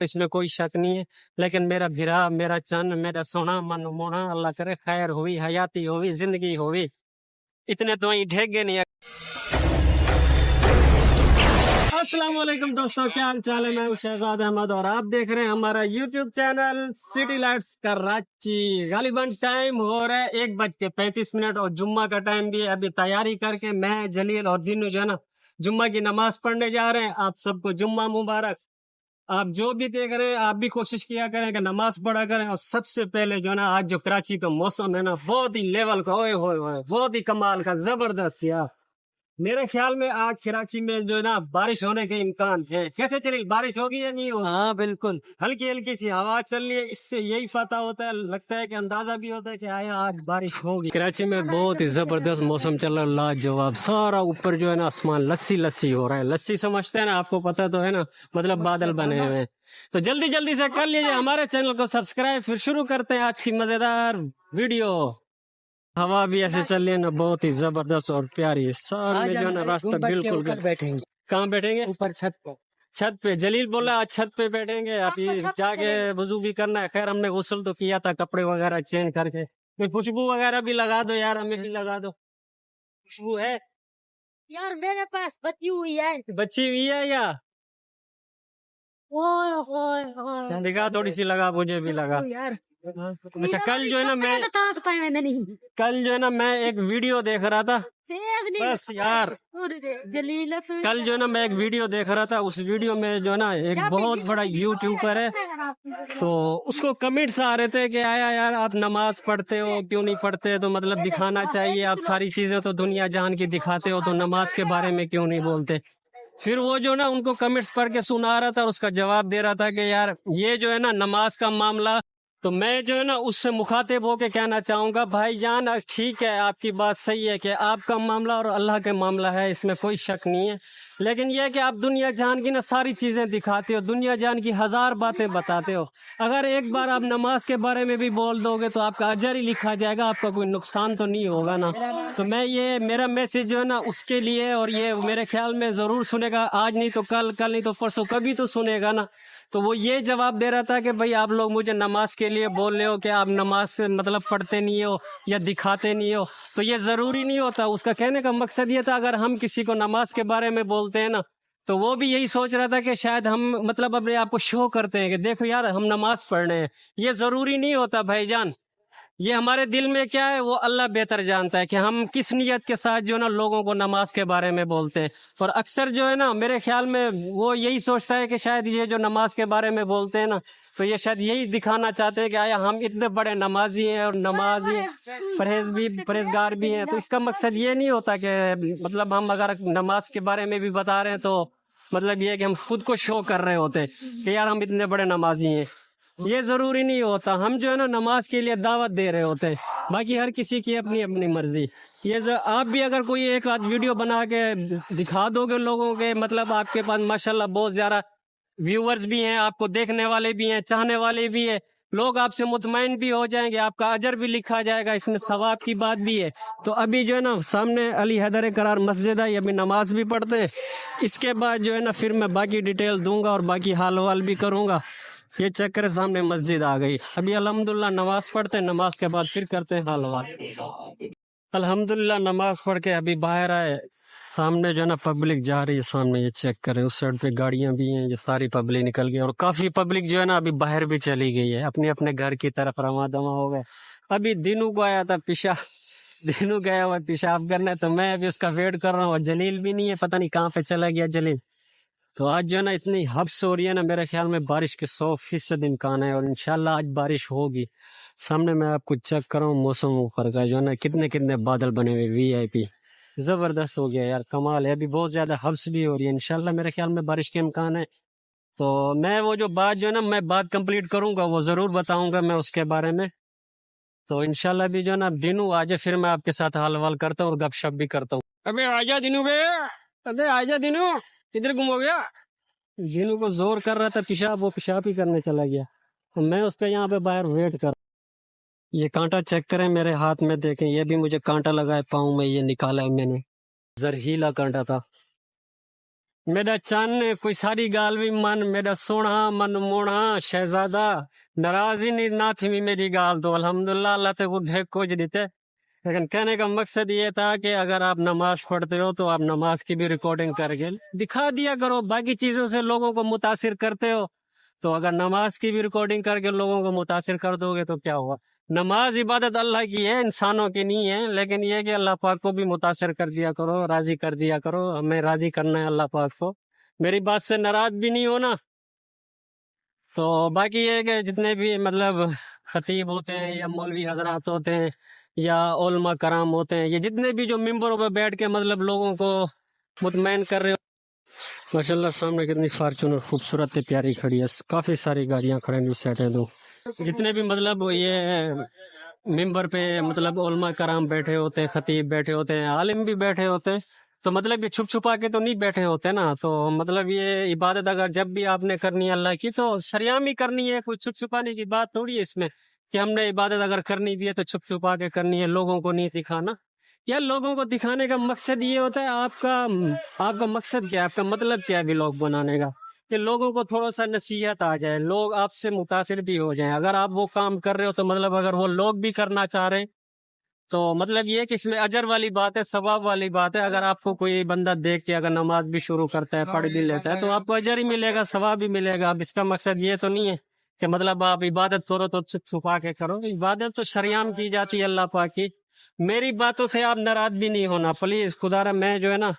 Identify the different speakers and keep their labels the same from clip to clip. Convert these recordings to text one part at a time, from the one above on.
Speaker 1: اس میں کوئی شک نہیں ہے، لیکن میرا بھرا، میرا چن، میرا سونا من مونا، اللہ کرے خیر ہوئی، حیاتی ہوئی، زندگی ہوئی، اتنے تو ہی ڈھیگے نہیں۔ السلام علیکم دوستوں، کیا حال چال ہے؟ میں ہوں شہزاد احمد اور آپ دیکھ رہے ہیں ہمارا YouTube channel city lights Karachi. غالباً ٹائم ہو رہا ہے 1:35 اور جمعہ کا ٹائم بھی ہے۔ ابھی تیاری کر کے میں، جلیل اور دینو جو ہے نا جمعہ کی نماز پڑھنے جا رہے ہیں۔ آپ سب کو جمعہ مبارک۔ آپ جو بھی دیکھ رہے ہیں آپ بھی کوشش کیا کریں کہ نماز پڑھا کریں۔ اور سب سے پہلے جو ہے نا آج جو کراچی کا موسم ہے نا بہت ہی لیول کا، اوئے ہوئے ہوئے، بہت ہی کمال کا، زبردست یار۔ میرے خیال میں آج کراچی میں جو ہے نا بارش ہونے کے امکان ہے۔ کیسے چلی بارش؟ ہوگی یا نہیں ہوگی؟ ہاں بالکل، ہلکی ہلکی سی ہوا چل رہی ہے، اس سے یہی پتہ ہوتا ہے، لگتا ہے کہ اندازہ بھی ہوتا ہے کہ آیا آج بارش ہوگی۔ کراچی میں بہت ہی زبردست موسم چل رہا ہے، لاجواب۔ سارا اوپر جو ہے نا آسمان لسی لسی ہو رہا ہے۔ لسی سمجھتے ہیں نا، آپ کو پتہ تو ہے نا، مطلب بادل بنے ہوئے ہیں۔ تو جلدی جلدی سے کر لیجیے ہمارے چینل کو سبسکرائب، پھر شروع کرتے ہیں آج کی مزیدار ویڈیو۔ ہوا بھی ایسے چل رہی ہے نا، بہت ہی زبردست اور پیاری ہے۔ سامنے جو ہے نا راستہ بالکل بیٹھیں گے۔ کہاں بیٹھیں گے؟ اوپر چھت پہ۔ چھت پہ جلیل بولا آج چھت پہ بیٹھیں گے، ابھی جا کے وضو بھی کرنا ہے۔ خیر ہم نے غسل تو کیا تھا، کپڑے وغیرہ چینج کر کے۔ کوئی خوشبو وغیرہ بھی لگا دو یار، ہمیں بھی لگا دو۔ خوشبو ہے
Speaker 2: یار میرے پاس بچی ہوئی ہے۔
Speaker 1: بچی ہوئی ہے یا دکھا، تھوڑی سی لگا، مجھے بھی لگا۔ اچھا کل جو ہے نا میں ایک ویڈیو دیکھ رہا تھا، بس یار کل جو ہے نا میں ایک ویڈیو دیکھ رہا تھا، اس ویڈیو میں جو ہے نا ایک بہت بڑا یوٹیوبر ہے، تو اس کو کمنٹس آ رہے تھے کہ آیا یار آپ نماز پڑھتے ہو کیوں نہیں پڑھتے، تو مطلب دکھانا چاہیے، آپ ساری چیزیں تو دنیا جہان کی دکھاتے ہو، تو نماز کے بارے میں کیوں نہیں بولتے۔ پھر وہ جو نا ان کو کمنٹس پڑھ کے سنا رہا تھا، اس کا جواب دے رہا تھا کہ یار یہ جو ہے نا نماز کا معاملہ، تو میں جو ہے نا اس سے مخاطب ہو کے کہنا چاہوں گا بھائی جان ٹھیک ہے، آپ کی بات صحیح ہے کہ آپ کا معاملہ اور اللہ کا معاملہ ہے، اس میں کوئی شک نہیں ہے، لیکن یہ کہ آپ دنیا جہان کی نا ساری چیزیں دکھاتے ہو، دنیا جہان کی ہزار باتیں بتاتے ہو، اگر ایک بار آپ نماز کے بارے میں بھی بول دو گے تو آپ کا اجر ہی لکھا جائے گا، آپ کا کوئی نقصان تو نہیں ہوگا نا۔ تو میں یہ میرا میسج جو ہے نا اس کے لیے، اور یہ میرے خیال میں ضرور سنے گا، آج نہیں تو کل، کل نہیں تو پرسوں، کبھی تو سنے گا نا۔ تو وہ یہ جواب دے رہا تھا کہ بھائی آپ لوگ مجھے نماز کے لیے بول رہے ہو کہ آپ نماز سے مطلب پڑھتے نہیں ہو یا دکھاتے نہیں ہو، تو یہ ضروری نہیں ہوتا۔ اس کا کہنے کا مقصد یہ تھا اگر ہم کسی کو نماز کے بارے میں بولتے ہیں نا، تو وہ بھی یہی سوچ رہا تھا کہ شاید ہم مطلب اپنے آپ کو شو کرتے ہیں کہ دیکھو یار ہم نماز پڑھ رہے ہیں، یہ ضروری نہیں ہوتا بھائی جان۔ یہ ہمارے دل میں کیا ہے وہ اللہ بہتر جانتا ہے کہ ہم کس نیت کے ساتھ جو ہے نا لوگوں کو نماز کے بارے میں بولتے ہیں، اور اکثر جو ہے نا میرے خیال میں وہ یہی سوچتا ہے کہ شاید یہ جو نماز کے بارے میں بولتے ہیں نا، تو یہ شاید یہی دکھانا چاہتے ہیں کہ آیا ہم اتنے بڑے نمازی ہیں اور نمازی پرہیزگار بھی ہیں، تو اس کا مقصد یہ نہیں ہوتا کہ مطلب ہم اگر نماز کے بارے میں بھی بتا رہے ہیں تو مطلب یہ کہ ہم خود کو شو کر رہے ہوتے کہ یار ہم اتنے بڑے نمازی ہیں، یہ ضروری نہیں ہوتا۔ ہم جو ہے نا نماز کے لیے دعوت دے رہے ہوتے ہیں، باقی ہر کسی کی اپنی اپنی مرضی۔ یہ آپ بھی اگر کوئی ایک آدھ ویڈیو بنا کے دکھا دو گے لوگوں کے، مطلب آپ کے پاس ماشاءاللہ بہت زیادہ ویورز بھی ہیں، آپ کو دیکھنے والے بھی ہیں، چاہنے والے بھی ہیں، لوگ آپ سے مطمئن بھی ہو جائیں گے، آپ کا اجر بھی لکھا جائے گا، اس میں ثواب کی بات بھی ہے۔ تو ابھی جو ہے نا سامنے علی حیدر قرار مسجد ہے، ابھی نماز بھی پڑھتے ہیں، اس کے بعد جو ہے نا پھر میں باقی ڈیٹیل دوں گا اور باقی حال وال بھی کروں گا۔ یہ چیک کرے سامنے مسجد آ گئی، ابھی الحمدللہ نماز پڑھتے ہیں، نماز کے بعد پھر کرتے ہیں حال وال۔ الحمدللہ نماز پڑھ کے ابھی باہر آئے، سامنے جو ہے نا پبلک جا رہی ہے، سامنے یہ چیک کریں، اس سائڈ پہ گاڑیاں بھی ہیں، یہ ساری پبلک نکل گئی، اور کافی پبلک جو ہے نا ابھی باہر بھی چلی گئی ہے، اپنے اپنے گھر کی طرف رواں دواں ہو گئے۔ ابھی دینو کو آیا تھا دینو گیا ہوا پیشاب کرنے، تو میں ابھی اس کا ویٹ کر رہا ہوں، اور جلیل بھی نہیں ہے، پتہ نہیں کہاں پہ چلا گیا جلیل۔ تو آج جو ہے نا اتنی حبس ہو رہی ہے نا، میرے خیال میں بارش کے 100% امکان ہے، اور انشاءاللہ آج بارش ہوگی۔ سامنے میں آپ کو چیک کر رہا ہوں موسم اوپر کا، جو ہے نا کتنے بادل بنے ہوئے، VIP زبردست ہو گیا یار، کمال ہے۔ ابھی بہت زیادہ حبس بھی ہو رہی ہے، انشاءاللہ میرے خیال میں بارش کے امکان ہے۔ تو میں وہ جو بات جو ہے نا میں بات کمپلیٹ کروں گا وہ ضرور بتاؤں گا میں اس کے بارے میں۔ تو انشاءاللہ بھی جو ہے نا دینو آ جائے، پھر میں آپ کے ساتھ حال وال کرتا ہوں اور گپ شپ بھی کرتا ہوں۔ ابے آجا دینو بے، ابے آجا دینو، کدھر گم ہو گیا؟ جنوں کو زور کر رہا تھا پیشاب، وہ پیشاب ہی کرنے چلا گیا، تو میں اس کا یہاں پہ باہر ویٹ کر۔ یہ کانٹا چیک کریں میرے ہاتھ میں، دیکھیں یہ بھی مجھے کانٹا لگا ہے پاؤں میں، یہ نکالا ہے میں نے، زرہیلا کانٹا تھا۔ میرا چان کوئی ساری گال بھی من میرا سونا من مونا شہزادہ ناراضی نہیں نہ تھی میری گال تو الحمدللہ اللہ تے وہ دیکھ کو دیتے. لیکن کہنے کا مقصد یہ تھا کہ اگر آپ نماز پڑھتے ہو تو آپ نماز کی بھی ریکارڈنگ کر کے دکھا دیا کرو. باقی چیزوں سے لوگوں کو متاثر کرتے ہو تو اگر نماز کی بھی ریکارڈنگ کر کے لوگوں کو متاثر کر دو گے تو کیا ہوا. نماز عبادت اللہ کی ہے, انسانوں کی نہیں ہے, لیکن یہ کہ اللہ پاک کو بھی متاثر کر دیا کرو, راضی کر دیا کرو. ہمیں راضی کرنا ہے اللہ پاک کو, میری بات سے ناراض بھی نہیں ہونا. تو باقی یہ کہ جتنے بھی مطلب خطیب ہوتے ہیں یا مولوی حضرات ہوتے ہیں یا علماء کرام ہوتے ہیں, یہ جتنے بھی جو ممبروں پہ بیٹھ کے مطلب لوگوں کو مطمئن کر رہے ہو. ماشاءاللہ سامنے کتنی فارچونر خوبصورت پیاری کھڑی ہے, کافی ساری گاڑیاں کھڑے ہیں اس سائڈ. جتنے بھی مطلب یہ ممبر پہ مطلب علماء کرام بیٹھے ہوتے ہیں, خطیب بیٹھے ہوتے ہیں, عالم بھی بیٹھے ہوتے ہیں, تو مطلب یہ چھپ چھپا کے تو نہیں بیٹھے ہوتے نا. تو مطلب یہ عبادت اگر جب بھی آپ نے کرنی ہے اللہ کی تو سریام ہی کرنی ہے, کوئی چھپ چھپانے کی بات تھوڑی ہے اس میں کہ ہم نے عبادت اگر کرنی بھی ہے تو چھپ چھپا کے کرنی ہے, لوگوں کو نہیں دکھانا. یا لوگوں کو دکھانے کا مقصد یہ ہوتا ہے آپ کا مقصد کیا ہے, آپ کا مطلب کیا ہے ولاگ بنانے کا, کہ لوگوں کو تھوڑا سا نصیحت آ جائے, لوگ آپ سے متاثر بھی ہو جائیں. اگر آپ وہ کام کر رہے ہو تو مطلب اگر وہ لوگ بھی کرنا چاہ رہے ہیں تو مطلب یہ کہ اس میں اجر والی بات ہے, ثواب والی بات ہے. اگر آپ کو کوئی بندہ دیکھ کے اگر نماز بھی شروع کرتا ہے, پڑھ بھی لیتا ہے, تو آپ کو اجر ہی ملے گا, ثواب بھی ملے گا. اب اس کا مقصد یہ تو نہیں ہے کہ مطلب آپ عبادت کرو تو چھپا کے کرو. عبادت تو شریعام کی جاتی ہے اللہ پاک کی. میری باتوں سے آپ ناراض بھی نہیں ہونا پلیز. خدا را میں جو ہے نا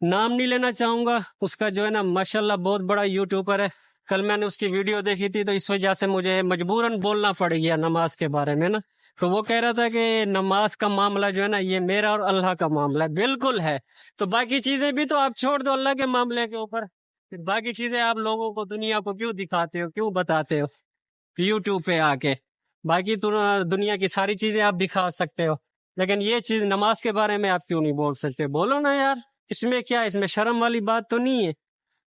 Speaker 1: نام نہیں لینا چاہوں گا, اس کا جو ہے نا ماشاءاللہ بہت بڑا یوٹیوبر ہے. کل میں نے اس کی ویڈیو دیکھی تھی تو اس وجہ سے مجھے مجبوراً بولنا پڑ گیا نماز کے بارے میں نا. تو وہ کہہ رہا تھا کہ نماز کا معاملہ جو ہے نا یہ میرا اور اللہ کا معاملہ ہے. بالکل ہے, تو باقی چیزیں بھی تو آپ چھوڑ دو اللہ کے معاملے کے اوپر. باقی چیزیں آپ لوگوں کو دنیا کو کیوں دکھاتے ہو, کیوں بتاتے ہو یوٹیوب پہ آ کے. باقی تو دنیا کی ساری چیزیں آپ دکھا سکتے ہو, لیکن یہ چیز نماز کے بارے میں آپ کیوں نہیں بول سکتے؟ بولو نا یار, اس میں کیا ہے, اس میں شرم والی بات تو نہیں ہے.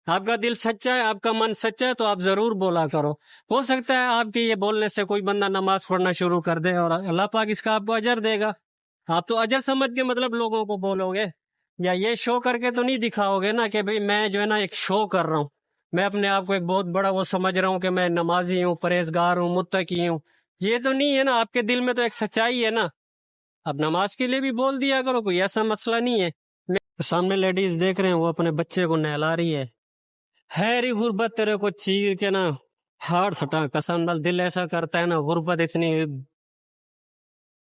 Speaker 1: آپ کا دل سچا ہے, آپ کا من سچا ہے تو آپ ضرور بولا کرو. ہو سکتا ہے آپ کے یہ بولنے سے کوئی بندہ نماز پڑھنا شروع کر دے اور اللہ پاک اس کا آپ کو اجر دے گا. آپ تو اجر سمجھ کے مطلب لوگوں کو بولو گے, یا یہ شو کر کے تو نہیں دکھاؤ گے نا کہ بھئی میں جو ہے نا ایک شو کر رہا ہوں, میں اپنے آپ کو ایک بہت بڑا وہ سمجھ رہا ہوں کہ میں نمازی ہوں, پرہیزگار ہوں, متقی ہوں. یہ تو نہیں ہے نا, آپ کے دل میں تو ایک سچائی ہے نا. اب نماز کے لیے بھی بول دیا کرو, کوئی ایسا مسئلہ نہیں ہے. سامنے لیڈیز دیکھ رہے ہیں, وہ اپنے بچے کو نہلا رہی ہے. ہیری غربت تیرے کو چیر کے نا ہار سٹا قسم نال, دل ایسا کرتا ہے نا, غربت اتنی.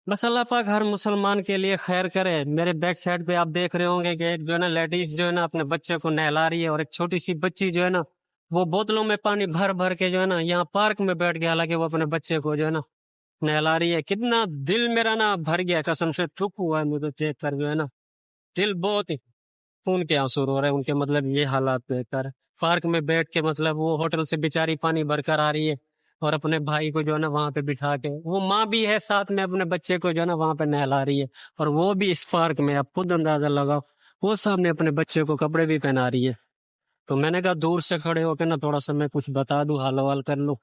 Speaker 1: بس اللہ پاک ہر مسلمان کے لیے خیر کرے. میرے بیک سائڈ پہ آپ دیکھ رہے ہوں گے کہ ایک جو ہے نا لیڈیز جو ہے نا اپنے بچے کو نہلا رہی ہے, اور ایک چھوٹی سی بچی جو ہے نا وہ بوتلوں میں پانی بھر بھر کے جو ہے نا یہاں پارک میں بیٹھ گیا, حالانکہ وہ اپنے بچے کو جو ہے نا نہلا رہی ہے. کتنا دل میرا نا بھر گیا, قسم سے ٹھپ ہوا ہے مجھے دیکھ کر جو ہے نا, دل بہت ہی خون کے آنسو رو رہے ہیں ان کے مطلب یہ حالات دیکھ کر. پارک میں بیٹھ کے مطلب وہ ہوٹل سے بیچاری پانی بھر کر آ رہی ہے, اور اپنے بھائی کو جو ہے نا وہاں پہ بٹھا کے, وہ ماں بھی ہے ساتھ میں, اپنے بچے کو جو ہے نا وہاں پہ نہلا رہی ہے, اور وہ بھی اس پارک میں. آپ خود اندازہ لگاؤ, وہ سامنے اپنے بچے کو کپڑے بھی پہنا رہی ہے. تو میں نے کہا دور سے کھڑے ہو کے نا تھوڑا سا میں کچھ بتا دوں, حال حوال کر لوں.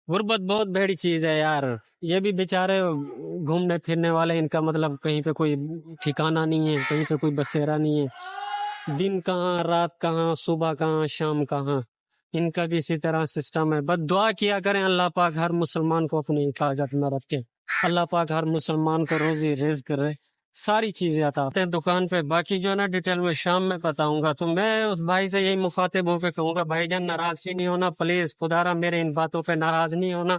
Speaker 1: غربت بہت بڑی چیز ہے یار. یہ بھی بیچارے گھومنے پھرنے والے, ان کا مطلب کہیں پہ کوئی ٹھکانہ نہیں ہے, کہیں پہ کوئی بسیرا نہیں ہے. دن کہاں, رات کہاں, صبح کہاں, شام کہاں, ان کا بھی اسی طرح سسٹم ہے. بس دعا کیا کریں اللہ پاک ہر مسلمان کو اپنی حفاظت میں رکھے, اللہ پاک ہر مسلمان کو روزی رزق کرے, ساری چیزیں عطا کرتے ہیں دکان پہ. باقی جو ہے نا ڈیٹیل میں شام میں بتاؤں گا. تو میں اس بھائی سے یہی مخاطب ہو کے کہوں گا, بھائی جان ناراض ہی نہیں ہونا پلیز, خدا را میرے ان باتوں پہ ناراض نہیں ہونا.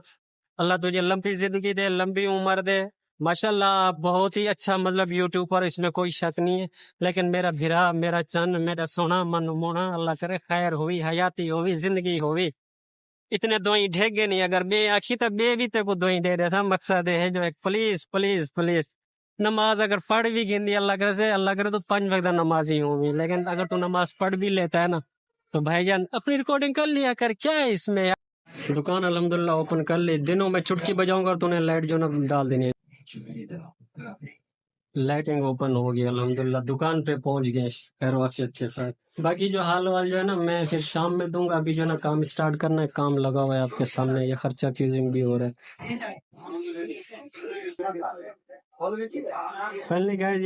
Speaker 1: اللہ تجھے لمبی زندگی دے, لمبی عمر دے. ماشاءاللہ آپ بہت ہی اچھا مطلب یوٹیوب پر, اس میں کوئی شک نہیں ہے. لیکن میرا بھرا, میرا چن, میرا سونا من مونا, اللہ کرے خیر ہوئی, حیاتی ہوئی, زندگی ہوئی. اتنے دوئی ڈھیک گے نہیں, اگر بے آخی تو بے بھی تے کو دوئی دے رہا تھا. مقصد ہے جو ایک پلیز پلیز پلیز نماز اگر پڑھ بھی گندی, اللہ کرے تو 5 وقت نمازی ہوں گی. لیکن اگر تو نماز پڑھ بھی لیتا ہے نا تو بھائی جان اپنی ریکارڈنگ کر لیا کر, کیا ہے اس میں یار. دکان الحمدللہ اوپن کر لی. دنوں میں چٹکی بجاؤں گا تو نے لائٹ جو نا ڈال دینی ہے. لائٹنگ اوپن ہو گئی الحمدللہ, دکان پہ پہنچ گئے خیر وافیت کے ساتھ. باقی جو حال وال جو ہے نا میں پھر شام میں دوں گا. ابھی جو ہے نا کام سٹارٹ کرنا ہے, کام لگا ہوا ہے آپ کے سامنے, یہ خرچہ فیوزنگ بھی ہو رہا ہے. فائنلی گائز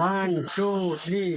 Speaker 1: 1 2 3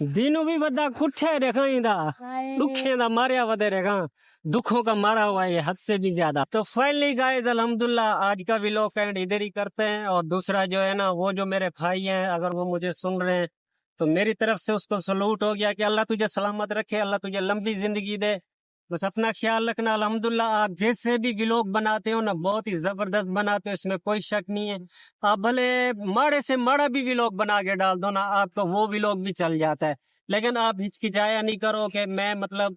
Speaker 1: دینوں بھی بدا کٹھے رکھا ہی دا دکھیں دا ماریا ودے رکھا دکھوں کا مارا ہوا ہے حد سے بھی زیادہ. تو فائنلی گائز الحمدللہ آج کا ویلوگ اینڈ ادھر ہی کرتے ہیں. اور دوسرا جو ہے نا وہ جو میرے بھائی ہیں اگر وہ مجھے سن رہے ہیں تو میری طرف سے اس کو سلوٹ ہو گیا کہ اللہ تجھے سلامت رکھے, اللہ تجھے لمبی زندگی دے. بس اپنا خیال رکھنا. الحمدللہ آپ جیسے بھی ویلوگ بناتے ہو نا بہت ہی زبردست بناتے ہو, اس میں کوئی شک نہیں ہے. آپ بھلے ماڑے سے ماڑا بھی ویلوگ بنا کے ڈال دو نا آپ کو وہ ویلوگ بھی چل جاتا ہے. لیکن آپ ہچکچایا نہیں کرو کہ میں مطلب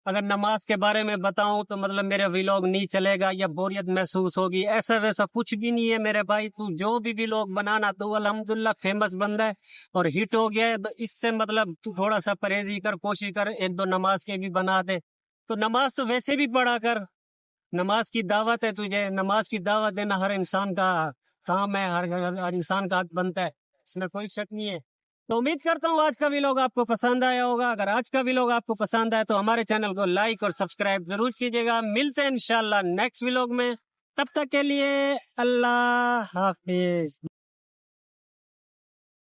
Speaker 1: اگر نماز کے بارے میں بتاؤں تو مطلب میرا ویلوگ نہیں چلے گا یا بوریت محسوس ہوگی. ایسا ویسا کچھ بھی نہیں ہے میرے بھائی. تو جو بھی ویلوگ بنانا تو الحمدللہ فیمس بندہ ہے اور ہٹ ہو گیا ہے. اس سے مطلب تو تھوڑا سا پرہیزی کر, کوشش کر ایک دو نماز کے بھی بنا دے. تو نماز تو ویسے بھی پڑھا کر, نماز کی دعوت ہے تجھے, نماز کی دعوت دینا ہر انسان کا کام ہے, ہر انسان کا حق بنتا ہے, اس میں کوئی شک نہیں ہے. تو امید کرتا ہوں آج کا ویلوگ آپ کو پسند آیا ہوگا. اگر آج کا ویلوگ آپ کو پسند آئے تو ہمارے چینل کو لائک اور سبسکرائب ضرور کیجیے گا. ملتے ہیں انشاءاللہ نیکسٹ ویلوگ میں, تب تک کے لیے اللہ حافظ.